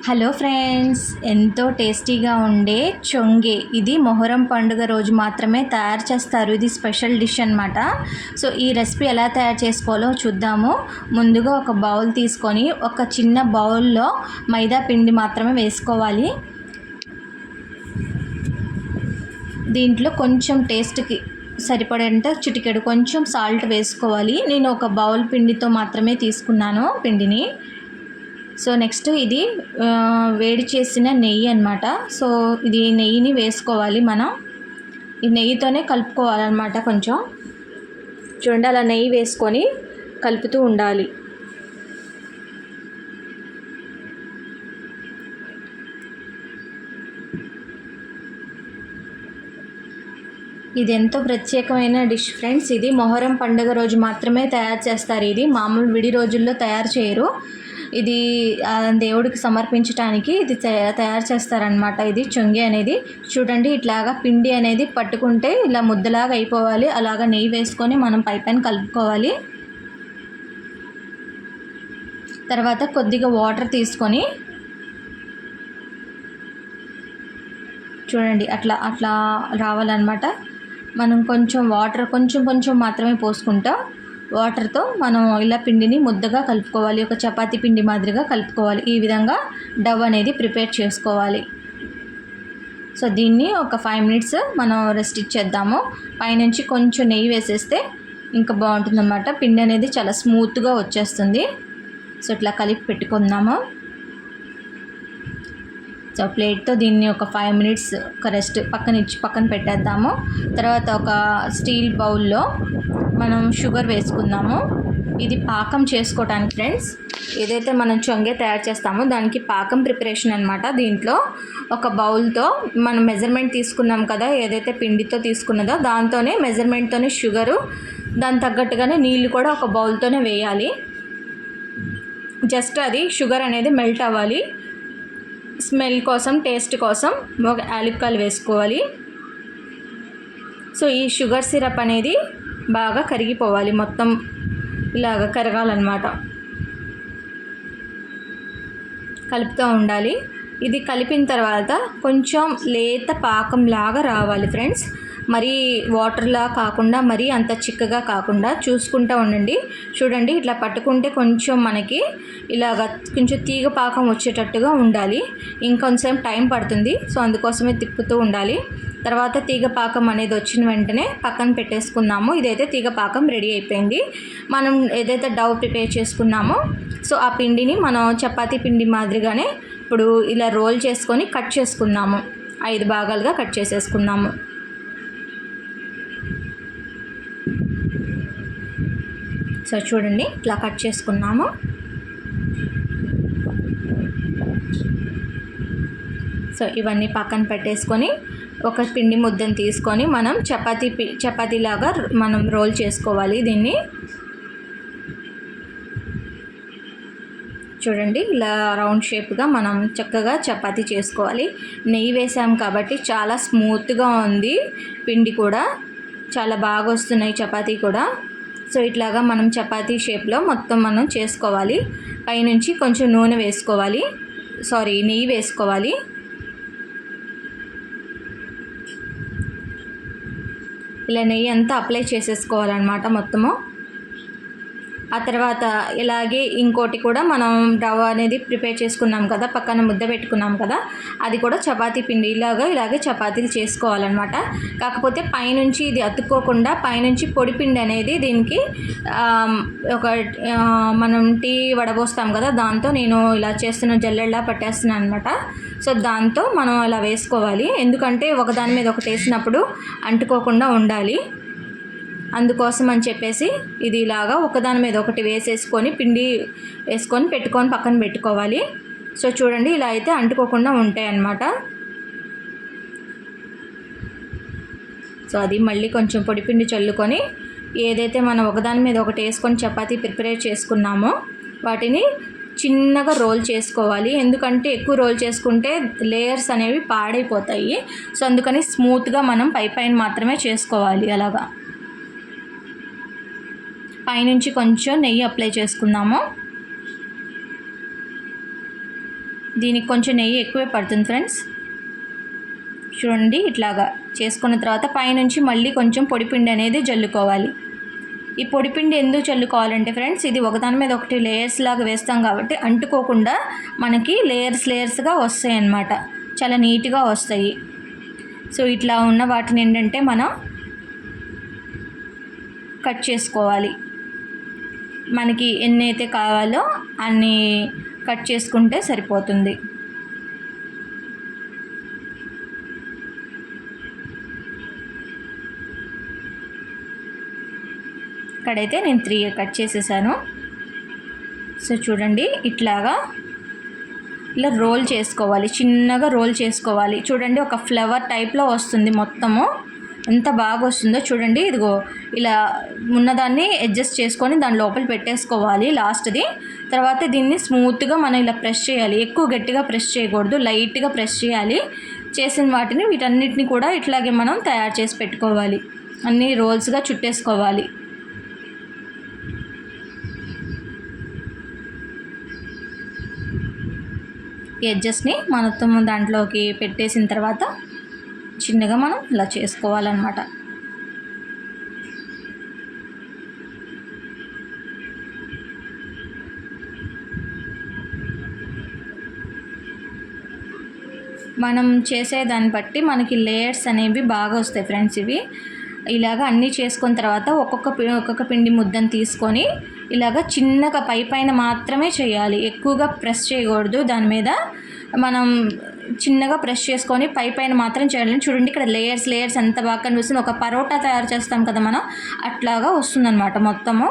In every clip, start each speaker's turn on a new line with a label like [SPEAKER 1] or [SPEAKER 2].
[SPEAKER 1] Hello friends, ఎంతో టేస్టీగా ఉండే చొంగే ఇది మొహరం పండుగ రోజు మాత్రమే తయారు చేస్తారు. ఇది స్పెషల్ డిష్ అనమాట. సో ఈ రెసిపీ ఎలా తయారు చేసుకోవాలో చూద్దాము. ముందుగా ఒక బౌల్ తీసుకొని ఒక చిన్న బౌల్లో మైదా పిండి మాత్రమే వేసుకోవాలి. దీంట్లో కొంచెం టేస్ట్కి సరిపడేంత చిటికెడు కొంచెం సాల్ట్ వేసుకోవాలి. నేను ఒక బౌల్ పిండితో మాత్రమే తీసుకున్నాను పిండిని. సో నెక్స్ట్ ఇది వేడి చేసిన నెయ్యి అనమాట. సో ఇది నెయ్యిని వేసుకోవాలి. మనం ఈ నెయ్యితోనే కలుపుకోవాలన్నమాట. కొంచెం చూడండి, అలా నెయ్యి వేసుకొని కలుపుతూ ఉండాలి. ఇది ఎంతో ప్రత్యేకమైన డిష్ ఫ్రెండ్స్. ఇది మొహరం పండుగ రోజు మాత్రమే తయారు చేస్తారు. ఇది మామూలు విడి రోజుల్లో తయారు చేయరు. ఇది దేవుడికి సమర్పించడానికి ఇది తయారు చేస్తారనమాట. ఇది చొంగే అనేది చూడండి, ఇట్లాగా పిండి అనేది పట్టుకుంటే ఇలా ముద్దలాగా అయిపోవాలి. అలాగా నెయ్యి వేసుకొని మనం పైన కలుపుకోవాలి. తర్వాత కొద్దిగా వాటర్ తీసుకొని చూడండి, అట్లా అట్లా రావాలన్నమాట. మనం కొంచెం వాటర్ కొంచెం మాత్రమే పోసుకుంటా వాటర్తో మనం ఇలా పిండిని ముద్దగా కలుపుకోవాలి. ఒక చపాతీ పిండి మాదిరిగా కలుపుకోవాలి. ఈ విధంగా డవ్ అనేది ప్రిపేర్ చేసుకోవాలి. సో దీన్ని ఒక 5 minutes మనం రెస్ట్ ఇచ్చేద్దాము. పైనుంచి కొంచెం నెయ్యి వేసేస్తే ఇంకా బాగుంటుందన్నమాట. పిండి అనేది చాలా స్మూత్గా వచ్చేస్తుంది. సో ఇట్లా కలిపి పెట్టుకుందాము. సో ప్లేట్తో దీన్ని ఒక 5 minutes ఒక రెస్ట్ పక్కన పెట్టేద్దాము. తర్వాత ఒక స్టీల్ బౌల్లో మనం షుగర్ వేసుకుందాము. ఇది పాకం చేసుకోవడానికి ఫ్రెండ్స్. ఏదైతే మనం చొంగే తయారు చేస్తామో దానికి పాకం ప్రిపరేషన్ అనమాట. దీంట్లో ఒక బౌల్తో మనం మెజర్మెంట్ తీసుకున్నాం కదా, ఏదైతే పిండితో తీసుకున్నదో దాంతోనే మెజర్మెంట్తోనే షుగరు, దాని తగ్గట్టుగానే నీళ్ళు కూడా ఒక బౌల్తోనే వేయాలి. జస్ట్ అది షుగర్ అనేది మెల్ట్ అవ్వాలి. స్మెల్ కోసం, టేస్ట్ కోసం ఒక యాలక్కాయలు వేసుకోవాలి. సో ఈ షుగర్ సిరప్ అనేది బాగా కరిగిపోవాలి. మొత్తం ఇలాగ కరగాలన్నమాట. కలుపుతూ ఉండాలి. ఇది కలిపిన తర్వాత కొంచెం లేత పాకంలాగా రావాలి ఫ్రెండ్స్. మరీ వాటర్లా కాకుండా, మరీ అంత చిక్కగా కాకుండా చూసుకుంటూ ఉండండి. చూడండి, ఇట్లా పట్టుకుంటే కొంచెం మనకి ఇలాగ కొంచెం తీగ పాకం వచ్చేటట్టుగా ఉండాలి. ఇంకొంచెం టైం పడుతుంది. సో అందుకోసమే తిప్పుతూ ఉండాలి. తర్వాత తీగ పాకం అనేది వచ్చిన వెంటనే పక్కన పెట్టేసుకుందాము. ఇదైతే తీగ పాకం రెడీ అయిపోయింది. మనం ఏదైతే డవ్ ప్రిపేర్ చేసుకున్నామో సో ఆ పిండిని మనం చపాతీ పిండి మాదిరిగానే ఇప్పుడు ఇలా రోల్ చేసుకొని కట్ చేసుకున్నాము. 5 భాగాలుగా కట్ చేసేసుకున్నాము. సో చూడండి, ఇట్లా కట్ చేసుకున్నాము. సో ఇవన్నీ పక్కన పెట్టేసుకొని ఒక పిండి ముద్దను తీసుకొని మనం చపాతీలాగా మనం రోల్ చేసుకోవాలి. దీన్ని చూడండి, ఇలా రౌండ్ షేప్గా మనం చక్కగా చపాతీ చేసుకోవాలి. నెయ్యి వేసాం కాబట్టి చాలా స్మూత్గా ఉంది. పిండి కూడా చాలా బాగా వస్తున్నాయి, చపాతీ కూడా. సో ఇట్లాగా మనం చపాతీ షేప్లో మొత్తం మనం చేసుకోవాలి. పైనుంచి కొంచెం నూనె వేసుకోవాలి, నెయ్యి వేసుకోవాలి. ఇలా నెయ్యి అంతా అప్లై చేసేసుకోవాలన్నమాట మొత్తము. ఆ తర్వాత ఇలాగే ఇంకోటి కూడా మనం రవ్వ అనేది ప్రిపేర్ చేసుకున్నాం కదా, పక్కన ముద్ద పెట్టుకున్నాం కదా, అది కూడా చపాతీ పిండి ఇలాగే చపాతీలు చేసుకోవాలన్నమాట. కాకపోతే పైనుంచి ఇది అతుక్కోకుండా పైనుంచి పొడి పిండి అనేది దీనికి ఒక మనం టీ వడబోస్తాం కదా, దాంతో నేను ఇలా చేస్తున్న జల్లెడలా పట్టేస్తున్నాను అనమాట. సో దాంతో మనం ఇలా వేసుకోవాలి. ఎందుకంటే ఒకదాని మీద ఒకటి వేసినప్పుడు అంటుకోకుండా ఉండాలి. అందుకోసం అని చెప్పేసి ఇది ఇలాగా ఒకదాని మీద ఒకటి వేసేసుకొని పిండి వేసుకొని పక్కన పెట్టుకోవాలి. సో చూడండి, ఇలా అయితే అంటుకోకుండా ఉంటాయి అన్నమాట. సో అది మళ్ళీ కొంచెం పొడి పిండి చల్లుకొని ఏదైతే మనం ఒకదాని మీద ఒకటి వేసుకొని చపాతీ ప్రిపేర్ చేసుకున్నామో వాటిని చిన్నగా రోల్ చేసుకోవాలి. ఎందుకంటే ఎక్కువ రోల్ చేసుకుంటే లేయర్స్ అనేవి పాడైపోతాయి. సో అందుకని స్మూత్గా మనం పైన మాత్రమే చేసుకోవాలి. అలాగా పైనుంచి కొంచెం నెయ్యి అప్లై చేసుకుందాము. దీనికి కొంచెం నెయ్యి ఎక్కువే పడుతుంది ఫ్రెండ్స్. చూడండి ఇట్లాగా చేసుకున్న తర్వాత పైనుంచి మళ్ళీ కొంచెం పొడిపిండి అనేది జల్లుకోవాలి. ఈ పొడిపిండి ఎందుకు చల్లుకోవాలంటే ఫ్రెండ్స్, ఇది ఒకదాని మీద ఒకటి లేయర్స్ లాగా వేస్తాం కాబట్టి అంటుకోకుండా మనకి లేయర్స్గా వస్తాయి అన్నమాట. చాలా నీట్గా వస్తాయి. సో ఇట్లా ఉన్న వాటిని ఏంటంటే మనం కట్ చేసుకోవాలి. మనకి ఎన్ని అయితే కావాలో అన్ని కట్ చేసుకుంటే సరిపోతుంది. ఇక్కడైతే నేను 3 కట్ చేసేసాను. సో చూడండి ఇట్లాగా ఇలా రోల్ చేసుకోవాలి, చిన్నగా రోల్ చేసుకోవాలి. చూడండి ఒక ఫ్లవర్ టైప్లో వస్తుంది మొత్తము. ఎంత బాగా వస్తుందో చూడండి. ఇదిగో ఇలా ఉన్నదాన్ని అడ్జస్ట్ చేసుకొని దాని లోపల పెట్టేసుకోవాలి లాస్ట్ది. తర్వాత దీన్ని స్మూత్గా మనం ఇలా ప్రెస్ చేయాలి. ఎక్కువ గట్టిగా ప్రెస్ చేయకూడదు, లైట్గా ప్రెస్ చేయాలి. చేసిన వాటిని వీటన్నిటిని కూడా ఇట్లాగే మనం తయారు చేసి పెట్టుకోవాలి. అన్నీ రోల్స్గా చుట్టేసుకోవాలి. ఈ ఎడ్జెస్ని మొత్తం దాంట్లోకి పెట్టేసిన తర్వాత చిన్నగా మనం ఇలా చేసుకోవాలన్నమాట. మనం చేసేదాన్ని బట్టి మనకి లేయర్స్ అనేవి బాగా వస్తాయి ఫ్రెండ్స్. ఇవి ఇలాగ అన్నీ చేసుకున్న తర్వాత ఒక్కొక్క పిండి ముద్దను తీసుకొని ఇలాగ చిన్నగా పైన మాత్రమే చేయాలి. ఎక్కువగా ప్రెస్ చేయకూడదు. దాని మీద మనం చిన్నగా ప్రెస్ చేసుకొని పైన మాత్రం చేయాలి. చూడండి ఇక్కడ లేయర్స్ ఎంత బాగా కనిపిస్తుంది. ఒక పరోటా తయారు చేస్తాం కదా మనం, అట్లాగా వస్తుందన్నమాట. మొత్తము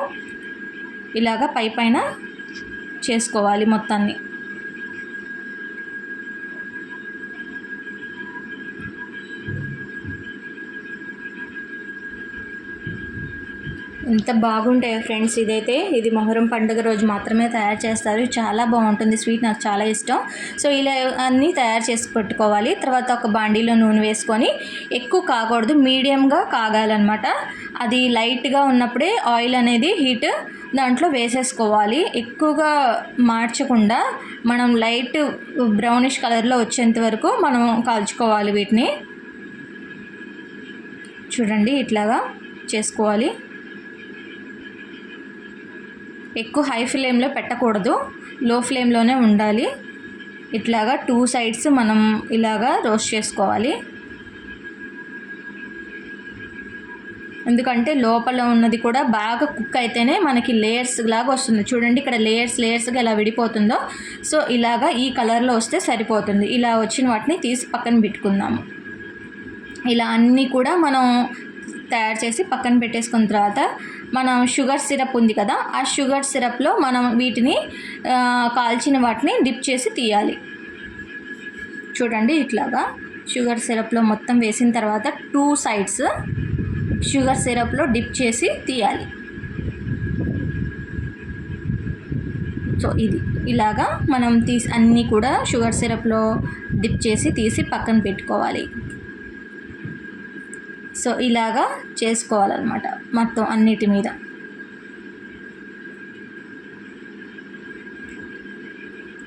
[SPEAKER 1] ఇలాగ పైన చేసుకోవాలి మొత్తాన్ని. ఎంత బాగుంటాయో ఫ్రెండ్స్. ఇది మొహరం పండుగ రోజు మాత్రమే తయారు చేస్తారు. చాలా బాగుంటుంది స్వీట్, నాకు చాలా ఇష్టం. సో ఇలా అన్నీ తయారు చేసి పెట్టుకోవాలి. తర్వాత ఒక బాండీలో నూనె వేసుకొని, ఎక్కువ కాకూడదు, మీడియంగా కాగాలన్నమాట. అది లైట్గా ఉన్నప్పుడే ఆయిల్ అనేది హీట్ దాంట్లో వేసేసుకోవాలి. ఎక్కువగా మార్చకుండా మనం లైట్ బ్రౌనిష్ కలర్లో వచ్చేంత వరకు మనం కాల్చుకోవాలి వీటిని. చూడండి ఇట్లాగా చేసుకోవాలి. ఎక్కువ హై ఫ్లేమ్లో పెట్టకూడదు, లో ఫ్లేమ్లోనే ఉండాలి. ఇట్లాగా 2 సైడ్స్ మనం ఇలాగా రోస్ట్ చేసుకోవాలి. ఎందుకంటే లోపల ఉన్నది కూడా బాగా కుక్ అయితేనే మనకి లేయర్స్ లాగా వస్తుంది. చూడండి ఇక్కడ లేయర్స్గా ఎలా విడిపోతుందో. సో ఇలాగా ఈ కలర్లో వస్తే సరిపోతుంది. ఇలా వచ్చిన వాటిని తీసి పక్కన పెట్టుకుందాము. ఇలా అన్నీ కూడా మనం తయారు చేసి పక్కన పెట్టేసుకున్న తర్వాత మనం షుగర్ సిరప్ ఉంది కదా, ఆ షుగర్ సిరప్లో మనం వీటిని కాల్చిన వాటిని డిప్ చేసి తీయాలి. చూడండి ఇట్లాగా షుగర్ సిరప్లో మొత్తం వేసిన తర్వాత 2 సైడ్స్ షుగర్ సిరప్లో డిప్ చేసి తీయాలి. సో ఇలాగా మనం అన్నీ కూడా షుగర్ సిరప్లో డిప్ చేసి తీసి పక్కన పెట్టుకోవాలి. సో ఇలాగా చేసుకోవాలన్నమాట మొత్తం అన్నిటి మీద.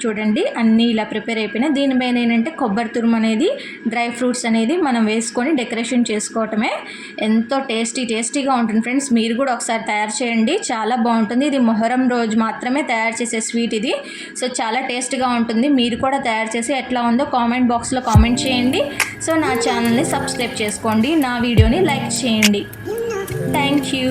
[SPEAKER 1] చూడండి అన్నీ ఇలా ప్రిపేర్ అయిపోయినాయి. దీనిపైన ఏంటంటే కొబ్బరి తురుము అనేది, డ్రై ఫ్రూట్స్ అనేది మనం వేసుకొని డెకరేషన్ చేసుకోవటమే. ఎంతో టేస్టీగా ఉంటుంది ఫ్రెండ్స్. మీరు కూడా ఒకసారి తయారు చేయండి, చాలా బాగుంటుంది. ఇది మొహరం రోజు మాత్రమే తయారు చేసే స్వీట్ ఇది. సో చాలా టేస్ట్గా ఉంటుంది. మీరు కూడా తయారు చేసి ఎట్లా ఉందో కామెంట్ బాక్స్లో కామెంట్ చేయండి. సో నా ఛానల్ని సబ్స్క్రైబ్ చేసుకోండి, నా వీడియోని లైక్ చేయండి. Thank you.